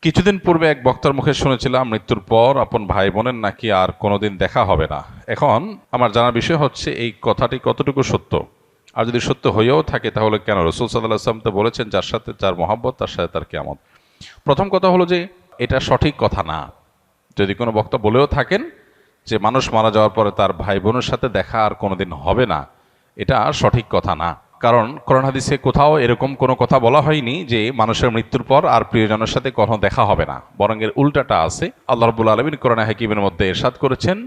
কিছুদিন পূর্বে এক বক্তার মুখে শুনেছিলাম মৃত্যুর পর আপন ভাই বোনের নাকি আর কোনোদিন দেখা হবে না। এখন আমার জানার বিষয় হচ্ছে এই কথাটি কতটুকু সত্য, আর যদি সত্য হয়েও থাকে তাহলে কেন? রাসূল সাল্লাল্লাহু আলাইহি ওয়াসাল্লাম তো বলেছেন, যার সাথে যার মহব্বত তার সাথে তার কিয়ামত। প্রথম কথা হলো যে এটা সঠিক কথা না। যদি কোনো বক্তা বলেও থাকেন যে মানুষ মারা যাওয়ার পরে তার ভাই বোনের সাথে দেখা আর কোনোদিন হবে না, এটা সঠিক কথা না। কারণ কোরআন হাদিসে কোথাও এরকম কোনো কথা বলা হয়নি যে মানুষের মৃত্যুর পর আর প্রিয়জনের সাথে কখনো দেখা হবে না, বরং এর উল্টাটা আছে। আল্লাহ রাব্বুল আলামিন কোরআনে হাকিমের মধ্যে ইরশাদ করেছেন,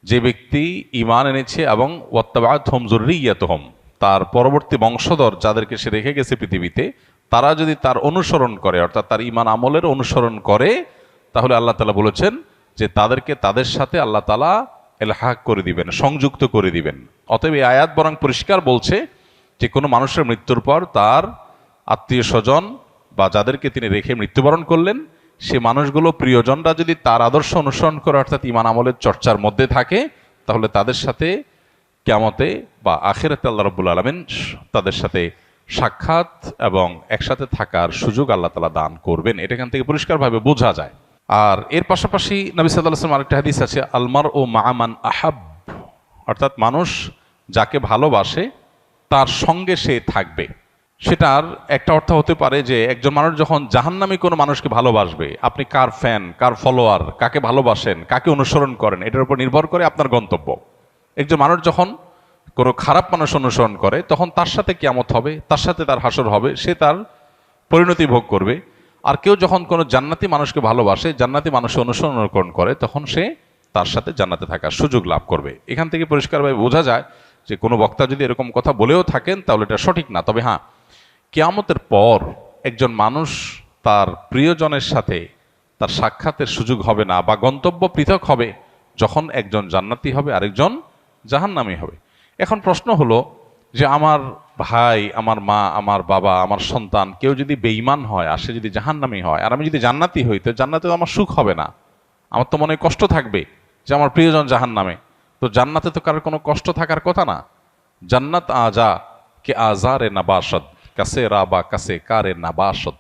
যে ব্যক্তি ঈমান এনেছে এবং ওয়াত্তাবা'আতহুম যুররিয়্যাতুহুম, তার পরবর্তী বংশধর যাদেরকে সে রেখে গেছে পৃথিবীতে, তারা যদি তার অনুসরণ করে, অর্থাৎ তার ঈমান আমলের অনুসরণ করে, তাহলে আল্লাহ তাআলা বলেছেন যে তাদেরকে তাদের সাথে আল্লাহ তাআলা ইলহাক করে দিবেন, সংযুক্ত করে দিবেন। অতএব এই আয়াত বরং পরিষ্কার বলছে যে কোনো মানুষের মৃত্যুর পর তার আত্মীয় স্বজন বা যাদেরকে তিনি রেখে মৃত্যুবরণ করলেন, সে মানুষগুলো প্রিয়জনরা যদি তার আদর্শ অনুসরণ করে, অর্থাৎ ঈমান আমলের চর্চার মধ্যে থাকে, তাহলে তাদের সাথে কিয়ামতে বা আখিরাতে আল্লাহ রাব্বুল আলামিন তাদের সাথে সাক্ষাৎ এবং একসাথে থাকার সুযোগ আল্লাহ তাআলা দান করবেন। এটা এখান থেকে পরিষ্কারভাবে বোঝা যায়। আর এর পাশাপাশি নবী সাল্লাল্লাহু আলাইহি ওয়াসাল্লাম আরেকটা হাদিস আছে, আলমার ও মা'মান আহাব, অর্থাৎ মানুষ যাকে ভালোবাসে তার সঙ্গে সে থাকবে। সেটার একটা অর্থ হতে পারে যে একজন মানুষ যখন জাহান্নামী কোনো মানুষকে ভালোবাসবে, আপনি কার ফ্যান, কার ফলোয়ার, কাকে ভালোবাসেন, কাকে অনুসরণ করেন, এটার উপর নির্ভর করে আপনার গন্তব্য। একজন মানুষ যখন কোনো খারাপ মানুষ অনুসরণ করে, তখন তার সাথে কিয়ামত হবে, তার সাথে তার হাসর হবে, সে তার পরিণতি ভোগ করবে। আর কেউ যখন কোনো জান্নাতি মানুষকে ভালোবাসে, জান্নাতি মানুষের অনুসরণ করে, তখন সে তার সাথে জান্নাতে থাকার সুযোগ লাভ করবে। এখান থেকে পরিষ্কারভাবে বোঝা যায় যে কোনো বক্তা যদি এরকম কথা বলেও থাকেন তাহলে এটা সঠিক না। তবে হ্যাঁ, কিয়ামতের পর একজন মানুষ তার প্রিয়জনের সাথে তার সাক্ষাতের সুযোগ হবে না, বা গন্তব্য পৃথক হবে, যখন একজন জান্নাতি হবে আরেকজন জাহান্নামী হবে। এখন প্রশ্ন হলো যে আমার ভাই, আমার মা, আমার বাবা, আমার সন্তান কেউ যদি বেঈমান হয় আর সে যদি জাহান্নামী হয়, আর আমি যদি জান্নাতি হই, তো জান্নাতে তো আমার সুখ হবে না, আমার তো মনে কষ্ট থাকবে যে আমার প্রিয়জন জাহান্নামে। তো জান্নাতে তো কারোর কোনো কষ্ট থাকার কথা না। জান্নাত আজা কে আজারে নাবাসদ কাছে রাবা কাছে কারে নাবাসদ,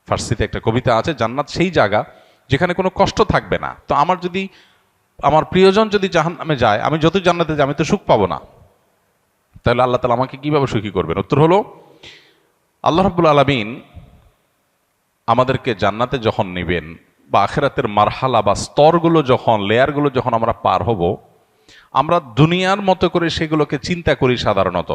ফার্সিতে একটা কবিতা আছে, জান্নাত সেই জায়গা যেখানে কোনো কষ্ট থাকবে না। তো আমার প্রিয়জন যদি জাহান্নামে যায়, আমি যতই জান্নাতে যাই, আমি তো সুখ পাবো না। তাহলে আল্লাহ তাআলা আমাকে কিভাবে সুখী করবেন? উত্তর হলো, আল্লাহ রাব্বুল আলামিন আমাদেরকে জান্নাতে যখন নেবেন, বা আখিরাতের মারহালা বা স্তরগুলো যখন, লেয়ারগুলো যখন আমরা পার হব, আমরা দুনিয়ার মতো করে সেগুলোকে চিন্তা করি সাধারণত।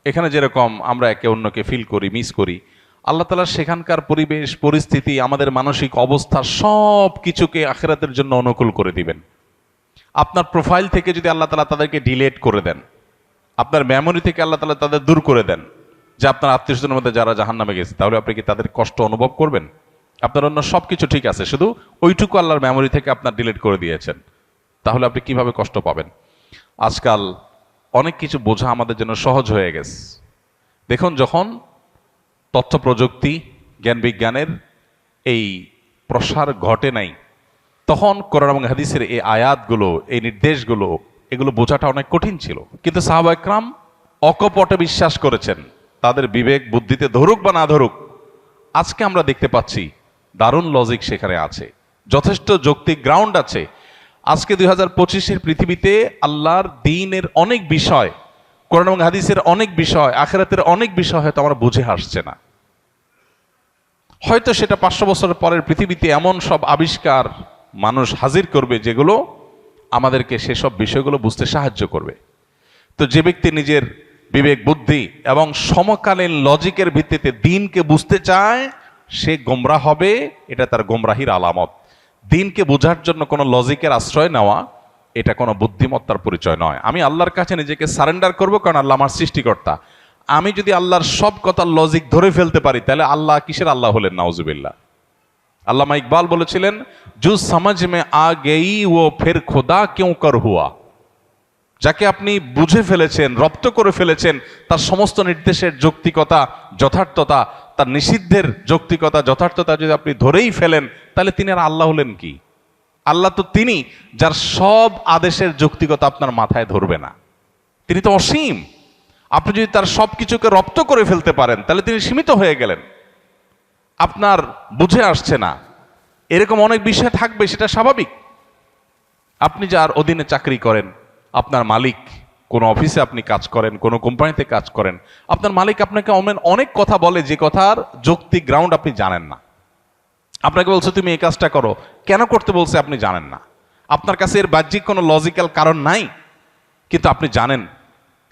এখানে যেরকম আমরা একে অন্যকে ফিল করি, মিস করি, আল্লাহ তাআলা সেখানকার পরিবেশ পরিস্থিতি, আমাদের মানসিক অবস্থা, সব কিছুকে আখিরাতের জন্য অনুকূল করে দিবেন। আপনার প্রোফাইল থেকে যদি আল্লাহ তাআলা তাদেরকে ডিলিট করে দেন, আপনার মেমোরি থেকে আল্লাহ তাআলা তাদের দূর করে দেন, যে আপনার আত্মীয় স্বজনের মধ্যে যারা জাহান্নামে গেছে, তাহলে আপনি কি তাদের কষ্ট অনুভব করবেন? আপনার অন্য সব কিছু ঠিক আছে, শুধু ওইটুকু আল্লাহর মেমোরি থেকে আপনার ডিলিট করে দিয়েছেন, তাহলে আপনি কিভাবে কষ্ট পাবেন? আজকাল অনেক কিছু বোঝা আমাদের জন্য সহজ হয়ে গেছে। দেখুন, যখন তথ্য প্রযুক্তি, জ্ঞান বিজ্ঞানের এই প্রসার ঘটে নাই, তখন কোরআন এবং হাদিসের এই আয়াতগুলো, এই নির্দেশগুলো, এগুলো বোঝাটা অনেক কঠিন ছিল। কিন্তু সাহাবা একরাম অকপটে বিশ্বাস করেছেন, তাদের বিবেক বুদ্ধিতে ধরুক বা না ধরুক। আজকে আমরা দেখতে পাচ্ছি দারুণ লজিক সেখানে আছে, যথেষ্ট যৌক্তিক গ্রাউন্ড আছে। আজকে 2025-এর পৃথিবীতে আল্লাহর দ্বীনের অনেক বিষয়, কোরআন এবং হাদিসের অনেক বিষয়, আখিরাতের অনেক বিষয় হয়তো আমরা বুঝে আসছে না। হয়তো সেটা 500 বছরের পরের পৃথিবীতে এমন সব আবিষ্কার মানুষ হাজির করবে যেগুলো আমাদেরকে সেসব বিষয়গুলো বুঝতে সাহায্য করবে। তো যে ব্যক্তি নিজের বিবেক বুদ্ধি এবং সমকালীন লজিকের ভিত্তিতে দ্বীনকে বুঝতে চায়, সে গোমরাহ হবে। এটা তার গোমরাহির আলামত। দ্বীনকে বোঝার জন্য কোনো লজিকের আশ্রয় নেওয়া, এটা কোনো বুদ্ধিমত্তার পরিচয় নয়। আমি আল্লাহর কাছে নিজেকে সারেন্ডার করব, কারণ আল্লাহ আমার সৃষ্টিকর্তা। আমি যদি আল্লাহর সব কথার লজিক ধরে ফেলতে পারি, তাহলে আল্লাহ কিসের আল্লাহ হলেন? নাউজুবিল্লাহ। আল্লামা ইকবাল বলেছিলেন, জু সমঝ মে আ গেই ও ফির খোদা কিউ কর হুয়া। যাকে আপনি বুঝে ফেলেছেন, রপ্ত করে ফেলেছেন, তার সমস্ত নির্দেশের যৌক্তিকতা, যথার্থতা, তার নিষিদ্ধের যৌক্তিকতা, যথার্থতা যদি আপনি ধরেই ফেলেন, তাহলে তিনি আর আল্লাহ হলেন কি? আল্লাহ তো তিনি যার সব আদেশের যৌক্তিকতা আপনার মাথায় ধরবে না। তিনি তো অসীম। আপনি যদি তার সব কিছুকে রপ্ত করে ফেলতে পারেন, তাহলে তিনি সীমিত হয়ে গেলেন। আপনার বুঝে আসছে না, এরকম অনেক বিষয় থাকবে, সেটা স্বাভাবিক। আপনি যার অধীনে চাকরি করেন, আপনার মালিক, কোনো অফিসে আপনি কাজ করেন, কোনো কোম্পানিতে কাজ করেন, আপনার মালিক আপনাকে অনেক কথা বলে যে কথার যৌক্তিক গ্রাউন্ড আপনি জানেন না। আপনাকে বলছে তুমি এই কাজটা করো, কেন করতে বলছে আপনি জানেন না। আপনার কাছে এর বাহ্যিক কোনো লজিক্যাল কারণ নাই, কিন্তু আপনি জানেন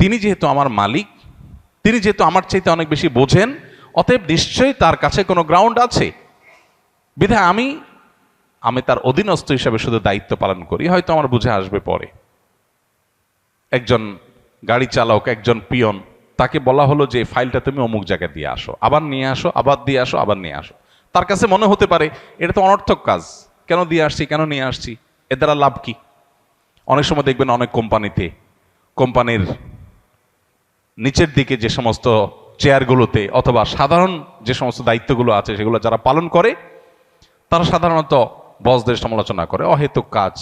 তিনি যেহেতু আমার মালিক, তিনি যেহেতু আমার চাইতে অনেক বেশি বোঝেন, অতএব নিশ্চয়ই তার কাছে কোনো গ্রাউন্ড আছে। বিধায় আমি তার অধীনস্থ হিসাবে শুধু দায়িত্ব পালন করি, হয়তো আমার বুঝে আসবে পরে। একজন গাড়ি চালক, একজন পিয়ন, তাকে বলা হলো যে ফাইলটা তুমি অমুক জায়গায় দিয়ে আসো, আবার নিয়ে আসো, আবার দিয়ে আসো, আবার নিয়ে আসো। তার কাছে মনে হতে পারে এটা তো অনর্থক কাজ, কেন দিয়ে আসছি, কেন নিয়ে আসছি, এর দ্বারা লাভ কি? অনেক সময় দেখবেন অনেক কোম্পানিতে, কোম্পানির নিচের দিকে যে সমস্ত চেয়ারগুলোতে অথবা সাধারণ যে সমস্ত দায়িত্বগুলো আছে সেগুলো যারা পালন করে, তারা সাধারণত বসদের সমালোচনা করে, অহেতুক কাজ।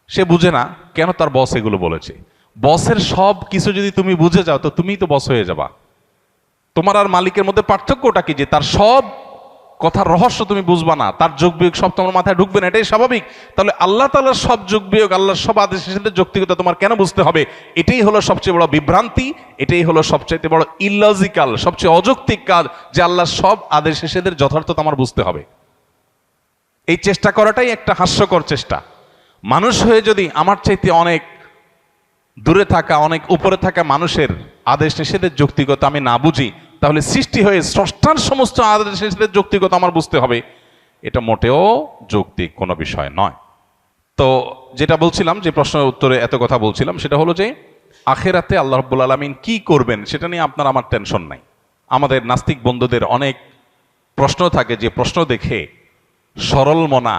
সে বুঝে না কেন তার বস এগুলো বলেছে। বসের সব কিছু যদি তুমি বুঝে যাও তো তুমিই তো বস হয়ে যাবা। তোমার আর মালিকের মধ্যে পার্থক্যটা কি? যে তার সব কথার রহস্য তুমি বুঝবা না, তার যোগ বিয়োগ সব তোমার মাথায় ঢুকবে না, এটাই স্বাভাবিক। তাহলে আল্লাহ তাআলার সব যোগ বিয়োগ, আল্লাহর সব আদেশের সাথে যৌক্তিকতা তোমার কেন বুঝতে হবে? এটাই হলো সবচেয়ে বড় বিভ্রান্তি, এটাই হলো সবচেয়ে বড় ইললজিক্যাল, সবচেয়ে অযৌক্তিক কাজ, যে আল্লাহর সব আদেশ নিষেধের যথার্থতা আমার বুঝতে হবে। এই চেষ্টা করাটাই একটা হাস্যকর চেষ্টা। মানুষ হয়ে যদি আমার চাইতে অনেক দূরে থাকা, অনেক উপরে থাকা মানুষের আদেশ নিষেধের যৌক্তিকতা আমি না বুঝি, তাহলে সৃষ্টি হয়ে স্রষ্টার সমস্ত আদেশ নিষেধের যৌক্তিকতা আমার বুঝতে হবে, এটা মোটেও যৌক্তিক কোনো বিষয় নয়। তো যেটা বলছিলাম, যে প্রশ্নের উত্তরে এত কথা বলছিলাম, সেটা হলো যে আখেরাতে আল্লাহ রাব্বুল আলামিন কি করবেন সেটা নিয়ে আপনার আমার টেনশন নাই। আমাদের নাস্তিক বন্ধুদের অনেক প্রশ্ন থাকে, যে প্রশ্ন দেখে সরল মনা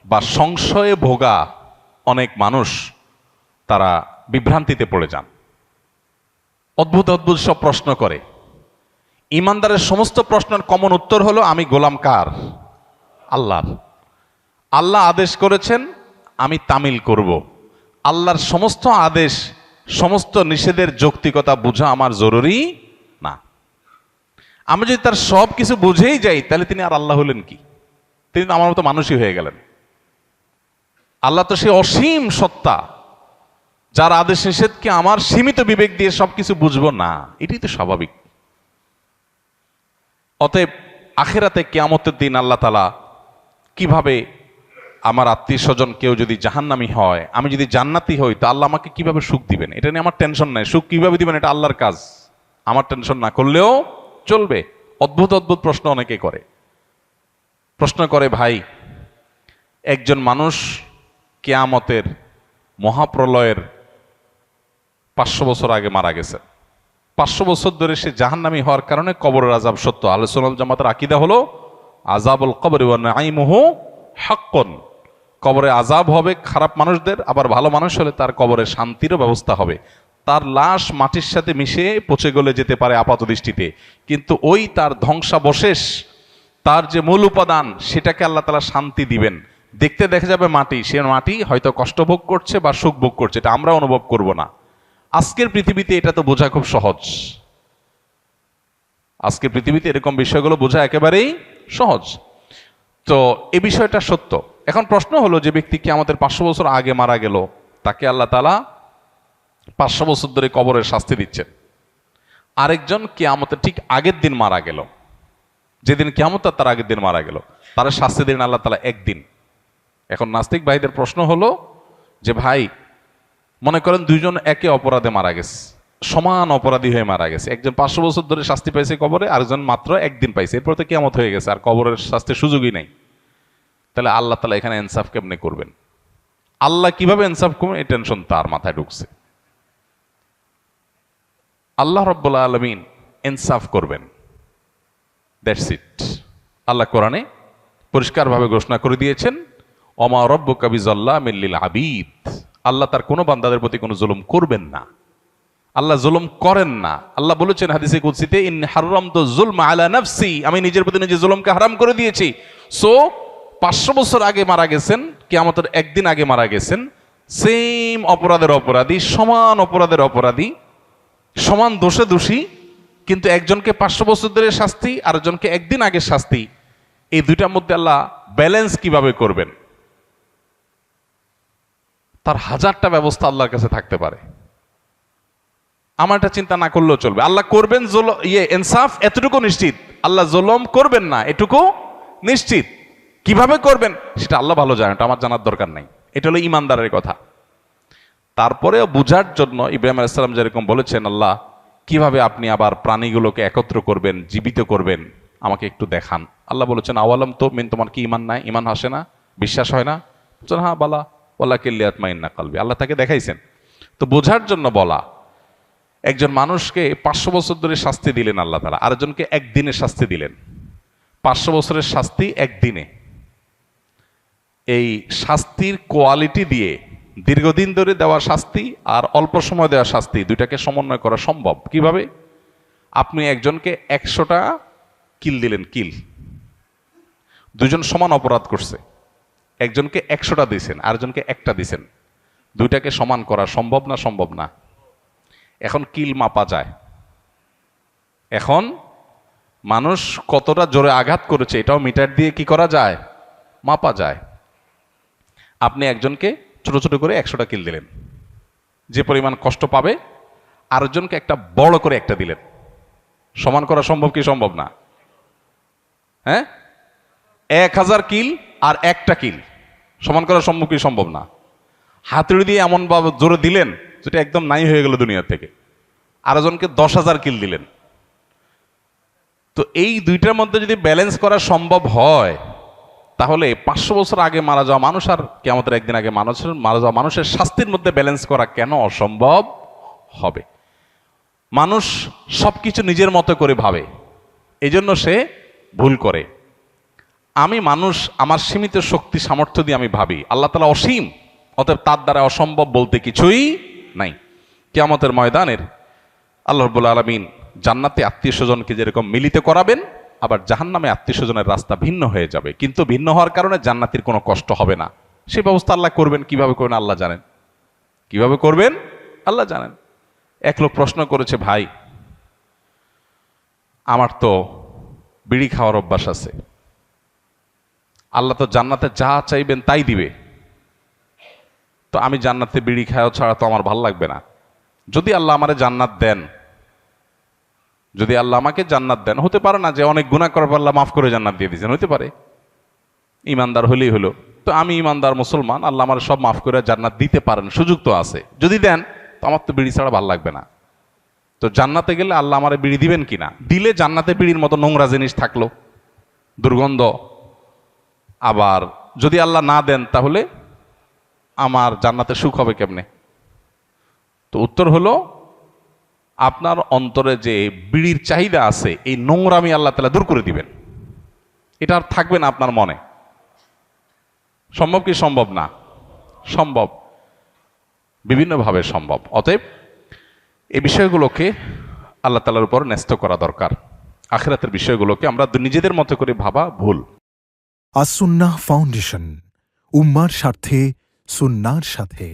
বা সংশয়ে ভোগা অনেক মানুষ তারা বিভ্রান্তিতে পড়ে যান। অদ্ভুত অদ্ভুত সব প্রশ্ন করে। ইমানদারের সমস্ত প্রশ্নের কমন উত্তর হলো আমি গোলাম কার? আল্লাহর। আল্লাহ আদেশ করেছেন, আমি তামিল করব। আল্লাহর সমস্ত আদেশ, সমস্ত নিষেধের যৌক্তিকতা বোঝা আমার জরুরি না। আমি যদি তার সব কিছু বুঝেই যাই, তাহলে তিনি আর আল্লাহ হলেন কি? তিনি তো আমার মতো মানুষই হয়ে গেলেন। আল্লাহ তো সে অসীম সত্তা, যার আদেশ নিষেধকে আমার সীমিত বিবেক দিয়ে সবকিছু বুঝবো না, এটাই তো স্বাভাবিক। অতএব আখেরাতে কিয়ামতের দিন আল্লাহ তাআলা কিভাবে, আমার আত্মীয় স্বজন কেউ যদি জাহান্নামী হয়, আমি যদি জান্নাতি হই, তা আল্লাহ আমাকে কিভাবে সুখ দিবেন, এটা নিয়ে আমার টেনশন নাই। সুখ কিভাবে দিবেন এটা আল্লাহর কাজ, আমার টেনশন না করলেও চলবে। অদ্ভুত অদ্ভুত প্রশ্ন অনেকে করে। প্রশ্ন করে, ভাই, একজন মানুষ কিয়ামতের মহাপ্রলয়ের 500 বছর আগে মারা গেছে, 500 বছর ধরে সে জাহান্নামী হওয়ার কারণে কবরের আযাব সত্য। আহলে সুন্নাত ওয়াল জামাতের আকীদা হলো আযাবুল কবরি ওয়া নাঈমুহু হাক্কুন। কবরে আযাব হবে খারাপ মানুষদের, আবার ভালো মানুষ হলে তার কবরে শান্তিরও ব্যবস্থা হবে। তার লাশ মাটির সাথে মিশে পচে গলে যেতে পারে আপাত দৃষ্টিতে, কিন্তু ওই তার ধ্বংসাবশেষ, তার যে মূল উপাদান, সেটাকে আল্লাহ তাআলা শান্তি দিবেন। দেখতে দেখা যাবে মাটি, সে মাটি হয়তো কষ্ট ভোগ করছে বা সুখ ভোগ করছে, এটা আমরা অনুভব করব না। আজকের পৃথিবীতে এটা তো বোঝা খুব সহজ। আজকের পৃথিবীতে এরকম বিষয়গুলো বোঝা একেবারেই সহজ। তো এই বিষয়টা সত্য। এখন প্রশ্ন হলো, যে ব্যক্তি কিয়ামতের 500 বছর আগে মারা গেল, তাকে আল্লাহ তাআলা 500 বছর ধরে কবরের শাস্তি দিচ্ছেন। আরেকজন কিয়ামতের ঠিক আগের দিন মারা গেল, যেদিন কিয়ামত তার আগের দিন মারা গেল, তার শাস্তি দিন আল্লাহ তাআলা একদিন। এখন নাস্তিক ভাইদের প্রশ্ন হলো যে, ভাই, মনে করেন দুইজন একে অপরাধে মারা গেছে, সমান অপরাধী হয়ে মারা গেছে। একজন 500 বছর ধরে শাস্তি পাইছে কবরে, আরেকজন মাত্র একদিন পাইছে, এরপর তো কিয়ামত হয়ে গেছে, আর কবরের শাস্তির সুযোগই নাই। তাহলে আল্লাহ তাআলা এখানে ইনসাফ কেমনে করবেন? আল্লাহ কিভাবে ইনসাফ করবেন, এই টেনশন তার মাথায় ঢুকছে। আল্লাহ রাব্বুল আলামিন ইনসাফ করবেন, দ্যাটস ইট। আল্লাহ কোরআনে পরিষ্কারভাবে ঘোষণা করে দিয়েছেন, ওমা রাব্বুকা বিযাল্লামিল লিল আবিদ। আল্লাহ তার কোনো বান্দাদের প্রতি কোনো জুলুম করবেন না, আল্লাহ জুলুম করেন না। আল্লাহ বলেছেন হাদিসে কুদসিতে, ইন্নী হারামতু যুলমা আলা নাফসি, আমি নিজের প্রতি নিজে জুলুমকে হারাম করে দিয়েছি। সো 500 বছর আগে মারা গেছেন, কিয়ামতের একদিন আগে মারা গেছেন, সেম অপরাধের অপরাধী, সমান অপরাধের অপরাধী, সমান দোষে দোষী, কিন্তু একজনকে 500 বছর ধরে শাস্তি, আরেকজনকে একদিন আগে শাস্তি। এই দুইটার মধ্যে আল্লাহ ব্যালেন্স কিভাবে করবেন, তার হাজারটা ব্যবস্থা আল্লাহর কাছে থাকতে পারে। আমার এটা চিন্তা না করলেও চলবে। আল্লাহ করবেন ইনসাফ, এতটুকু নিশ্চিত। আল্লাহ জুলুম করবেন না, এটুকু নিশ্চিত। কিভাবে করবেন সেটা আল্লাহ ভালো জানেন, এটা আমার জানার দরকার নাই। এটা হলো ইমানদারের কথা। তারপরেও বুঝার জন্য ইব্রাহিম আলাইহিস সালাম যেরকম বলেছেন, আল্লাহ কিভাবে আপনি আবার প্রাণীগুলোকে একত্র করবেন, জীবিত করবেন, আমাকে একটু দেখান। আল্লাহ বলেছেন, আওয়ালাম তো মিন, তোমার কি ইমান নাই, ইমান আসে না, বিশ্বাস হয় না? বলছেন হ্যাঁ বালা ওয়াল্লাহ কিল্লিয়াতমাইন্না কালবি। আল্লাহ তাকে দেখাইছেন। তো বোঝার জন্য বলা। একজন মানুষকে 500 বছর ধরে শাস্তি দিলেন আল্লাহ তাআলা, আরেকজনকে একদিনে শাস্তি দিলেন। 500 বছরের শাস্তি একদিনে। এই শাস্তির কোয়ালিটি দিয়ে দীর্ঘদিন ধরে দেওয়া শাস্তি আর অল্প সময় দেওয়া শাস্তি দুইটাকে সমন্বয় করা সম্ভব কিভাবে? আপনি একজনকে 100টা কিল দিলেন, কিল, দুজন সমান অপরাধ করছে, একজনকে 100টা দিয়েছেন, আরেকজনকে একটা দিয়েছেন, দুইটাকে সমান করা সম্ভব না? সম্ভব না। এখন কিল মাপা যায়। এখন মানুষ কতটা জোরে আঘাত করেছে এটাও মিটার দিয়ে কি করা যায়? মাপা যায়। আপনি একজনকে ছোট ছোট করে 100টা কিল দিলেন, যে পরিমাণ কষ্ট পাবে, আরেকজনকে একটা বড় করে একটা দিলেন, সমান করা সম্ভব কি সম্ভব না? হ্যাঁ, 1000 কিল আর একটা কিল সমান করা সম্ভব কি সম্ভব না? হাতুড়ি দিয়ে এমন ভাবে জোরে দিলেন যেটা একদম নাই হয়ে গেল দুনিয়া থেকে। আরেকজনকে 10,000 কিল দিলেন। তো এই দুইটার মধ্যে যদি ব্যালেন্স করা সম্ভব হয়, তাহলে 500 বছর আগে মারা যাওয়া মানুষ আর কিয়ামতের একদিন আগে মারা যাওয়া মানুষের শাস্তির মধ্যে ব্যালেন্স করা কেন অসম্ভব হবে? মানুষ সবকিছু নিজের মতো করে ভাবে, এই জন্য সে ভুল করে। আমি মানুষ, আমার সীমিত শক্তি সামর্থ্য দিয়ে আমি ভাবি, আল্লাহ তাআলা অসীম, অতএব তার দ্বারা অসম্ভব বলতে কিছুই নাই। কিয়ামতের ময়দানের আল্লাহ রাব্বুল আলামিন জান্নাতে আত্মীয় স্বজনকে যেরকম মিলিত করাবেন, আবার জাহান্নামে আত্মীয় স্বজনের রাস্তা ভিন্ন হয়ে যাবে, কিন্তু ভিন্ন হওয়ার কারণে জান্নাতের কোনো কষ্ট হবে না। সে ব্যবস্থা আল্লাহ করবেন। কিভাবে করবেন আল্লাহ জানেন, কিভাবে করবেন আল্লাহ জানেন। এক লোক প্রশ্ন করেছে, ভাই আমার তো বিড়ি খাওয়ার অভ্যাস আছে, আল্লাহ তো জান্নাতে যা চাইবেন তাই দিবে, তো আমি জান্নাতে বিড়ি খাওয়া ছাড়া তো আমার ভাল লাগবে না। যদি আল্লাহ আমারে জান্নাত দেন, যদি আল্লাহ আমাকে জান্নাত দেন, হতে পারে না যে অনেক গুনাহ করার পর আল্লাহ মাফ করে জান্নাত দিয়ে দিয়েছেন, হতে পারে, ইমানদার হলেই হলো। তো আমি ইমানদার মুসলমান, আল্লাহ আমার সব মাফ করে জান্নাত দিতে পারেন, সুযোগ তো আছে। যদি দেন তো আমার তো বিড়ি ছাড়া ভাল লাগবে না। তো জান্নাতে গেলে আল্লাহ আমারে বিড়ি দিবেন কিনা? দিলে জান্নাতে বিড়ির মতো নোংরা জিনিস থাকলো, দুর্গন্ধ। আবার যদি আল্লাহ না দেন, তাহলে আমার জান্নাতে সুখ হবে কেমনে? তো উত্তর হলো, আপনার অন্তরে যে বিড়ির চাহিদা আছে, এই নোংরামি আল্লাহ তাআলা দূর করে দিবেন। এটা আর থাকবে না আপনার মনে। সম্ভব কি সম্ভব না? সম্ভব, বিভিন্নভাবে সম্ভব। অতএব এই বিষয়গুলোকে আল্লাহ তাআলার উপর ন্যস্ত করা দরকার। আখিরাতের বিষয়গুলোকে আমরা নিজেদের মতো করে ভাবা ভুল। আস সুন্নাহ ফাউন্ডেশন, উম্মার স্বার্থে সুন্নাহর সাথে।